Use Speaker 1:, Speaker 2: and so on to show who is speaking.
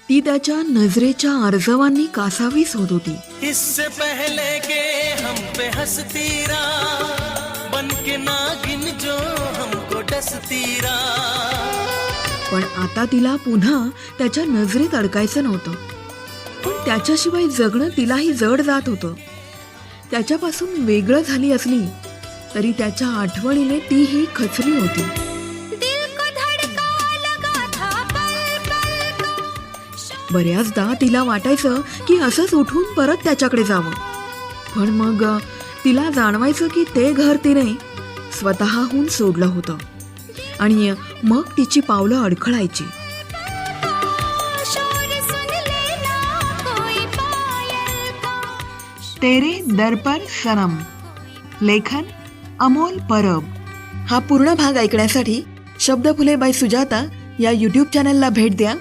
Speaker 1: ती त्याच्या नजरेच्या आर्जवांनी कासावीस होत होती.
Speaker 2: इससे पहले के हम पे हंसती रहा बन के नागिन जो हमको डसती रहा.
Speaker 1: पण आता तिला पुन्हा त्याच्या नजरेत अडकायचं नव्हतं. त्याच्याशिवाय जगणं तिलाही जड जात होतं. त्याच्यापासून वेगळं झाली असली तरी त्याच्या आठवणीने तीही खचली होती. बऱ्याचदा तिला वाटायचं की असंच उठून परत त्याच्याकडे जावं, पण मग तिला जाणवायचं की ते घर तिने स्वतःहून सोडलं होतं आणि मग तिची पावलं अडखळायची. तेरे दर पर सनम, लेखन अमोल परब. हा पूर्ण भाग ऐकण्यासाठी शब्दफुले बाय सुजाता या यूट्यूब चॅनलला भेट द्या.